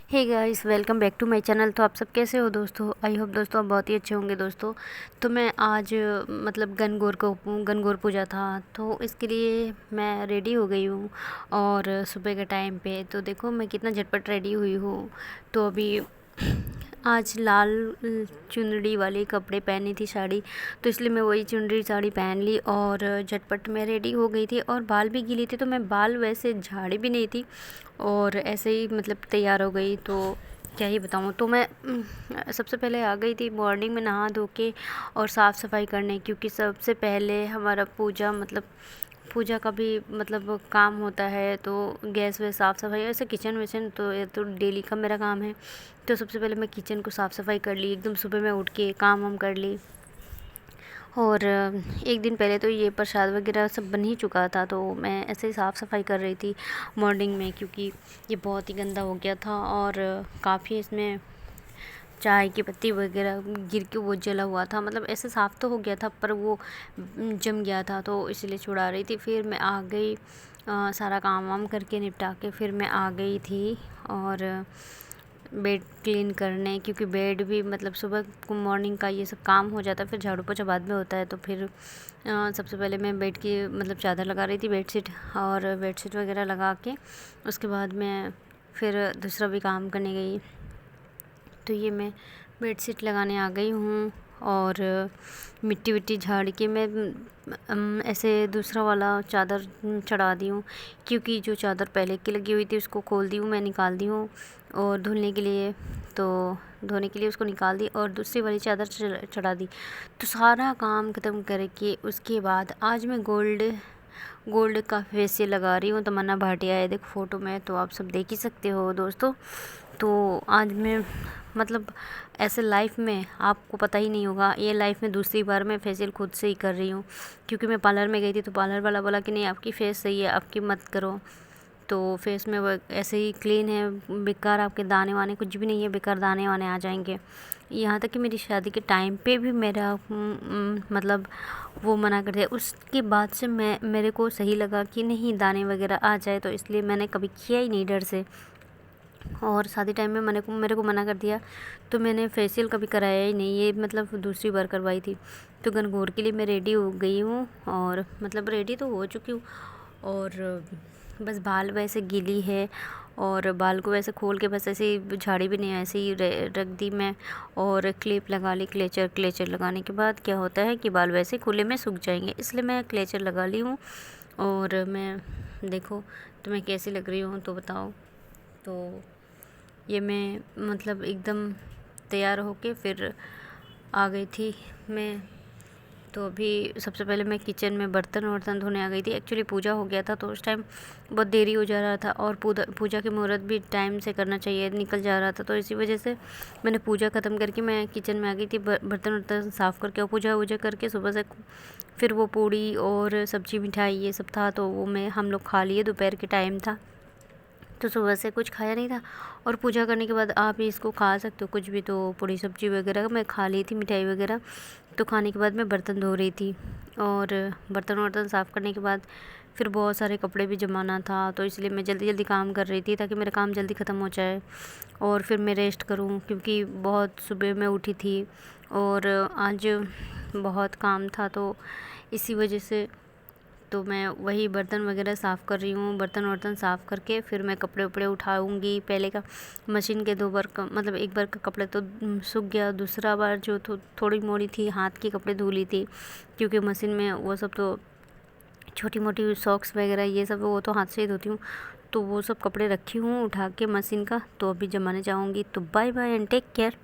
Hey guys, welcome back to my channel. तो आप सब कैसे हो दोस्तों? आई होप दोस्तों आप बहुत ही अच्छे होंगे दोस्तों। तो मैं आज मतलब गणगौर पूजा था, तो इसके लिए मैं रेडी हो गई हूँ। और सुबह के टाइम पे तो देखो मैं कितना झटपट रेडी हुई हूँ। तो अभी आज लाल चुनरी वाले कपड़े पहनी थी, साड़ी, तो इसलिए मैं वही चुनरी साड़ी पहन ली और झटपट मैं रेडी हो गई थी। और बाल भी गीले थे तो मैं बाल वैसे झाड़ी भी नहीं थी और ऐसे ही मतलब तैयार हो गई। तो क्या ही बताऊँ। तो मैं सबसे पहले आ गई थी मॉर्निंग में नहा धो के और साफ़ सफाई करने, क्योंकि सबसे पहले हमारा पूजा का भी मतलब काम होता है। तो गैस वैस साफ़ सफाई, ऐसे किचन विचन तो ये तो डेली का मेरा काम है। तो सबसे पहले मैं किचन को साफ़ सफाई कर ली, एकदम सुबह में उठ के काम वाम कर ली। और एक दिन पहले तो ये प्रसाद वगैरह सब बन ही चुका था, तो मैं ऐसे ही साफ़ सफाई कर रही थी मॉर्निंग में, क्योंकि ये बहुत ही गंदा हो गया था और काफ़ी इसमें चाय की पत्ती वगैरह गिर के वो जला हुआ था। मतलब ऐसे साफ़ तो हो गया था पर वो जम गया था, तो इसलिए छुड़ा रही थी। फिर मैं आ गई सारा काम वाम करके निपटा के फिर मैं आ गई थी और बेड क्लीन करने, क्योंकि बेड भी मतलब सुबह को मॉर्निंग का ये सब काम हो जाता है, फिर झाड़ू पोछा बाद में होता है। तो फिर सबसे पहले मैं बेड की मतलब चादर लगा रही थी, बेडशीट वगैरह लगा के उसके बाद मैं फिर दूसरा भी काम करने गई। तो ये मैं बेडशीट लगाने आ गई हूँ और मिट्टी विट्टी झाड़ के मैं ऐसे दूसरा वाला चादर चढ़ा दी हूँ, क्योंकि जो चादर पहले की लगी हुई थी उसको खोल दी हूँ, मैं निकाल दी हूँ और धुलने के लिए। तो धोने के लिए उसको निकाल दी और दूसरी वाली चादर चढ़ा दी। तो सारा काम ख़त्म करके उसके बाद आज मैं गोल्ड का फेशियल लगा रही हूँ। तमन्ना भाटिया है, देखो फ़ोटो में, तो आप सब देख ही सकते हो दोस्तों। तो आज मैं मतलब ऐसे लाइफ में आपको पता ही नहीं होगा, ये लाइफ में दूसरी बार मैं फेशियल खुद से ही कर रही हूँ, क्योंकि मैं पार्लर में गई थी तो पार्लर वाला बोला कि नहीं आपकी फेस सही है, आपकी मत करो। तो फेस में वो ऐसे ही क्लीन है, बेकार आपके दाने वाने कुछ भी नहीं है, बेकार दाने वाने आ जाएंगे। यहाँ तक कि मेरी शादी के टाइम पे भी मेरा मतलब वो मना कर दिया। उसके बाद से मेरे को सही लगा कि नहीं दाने वगैरह आ जाए, तो इसलिए मैंने कभी किया ही नहीं डर से। और शादी टाइम में मेरे को मना कर दिया, तो मैंने फेशियल कभी कराया ही नहीं, ये मतलब दूसरी बार करवाई थी। तो गणगौर के लिए मैं रेडी हो गई हूँ और मतलब रेडी तो हो चुकी हूँ और बस बाल वैसे गीली है और बाल को वैसे खोल के बस ऐसे ही झाड़ी भी नहीं, ऐसे ही रख दी मैं और क्लिप लगा ली। क्लेचर लगाने के बाद क्या होता है कि बाल वैसे खुले में सूख जाएंगे, इसलिए मैं क्लेचर लगा ली हूँ। और मैं देखो तुम्हें कैसी लग रही हूँ तो बताओ। तो ये मैं मतलब एकदम तैयार होके फिर आ गई थी मैं। तो अभी सबसे पहले मैं किचन में बर्तन धोने आ गई थी। एक्चुअली पूजा हो गया था तो उस टाइम बहुत देरी हो जा रहा था और पूजा के मुहूर्त भी टाइम से करना चाहिए, निकल जा रहा था। तो इसी वजह से मैंने पूजा ख़त्म करके मैं किचन में आ गई थी, बर्तन साफ़ करके और पूजा वूजा करके सुबह से फिर वो पूड़ी और सब्ज़ी मिठाई ये सब था, तो वो हम लोग खा लिए। दोपहर के टाइम था तो सुबह से कुछ खाया नहीं था और पूजा करने के बाद आप इसको खा सकते हो कुछ भी। तो पूरी सब्ज़ी वगैरह मैं खा ली थी, मिठाई वगैरह। तो खाने के बाद मैं बर्तन धो रही थी और बर्तन साफ़ करने के बाद फिर बहुत सारे कपड़े भी जमाना था, तो इसलिए मैं जल्दी जल्दी काम कर रही थी ताकि मेरा काम जल्दी ख़त्म हो जाए और फिर मैं रेस्ट करूं, क्योंकि बहुत सुबह मैं उठी थी और आज बहुत काम था। तो इसी वजह से तो मैं वही बर्तन वगैरह साफ़ कर रही हूँ। बर्तन साफ़ करके फिर मैं कपड़े उपड़े उठाऊँगी। पहले का मशीन के 2 बार का मतलब 1 बार का कपड़े तो सूख गया, दूसरा बार जो थोड़ी मोड़ी थी हाथ की कपड़े धो ली थी, क्योंकि मशीन में वो सब तो छोटी मोटी सॉक्स वगैरह ये सब वो तो हाथ से ही धोती हूँ। तो वो सब कपड़े रखी हूँ उठा के मशीन का। तो अभी जमाने जाऊँगी। तो bye bye and take care.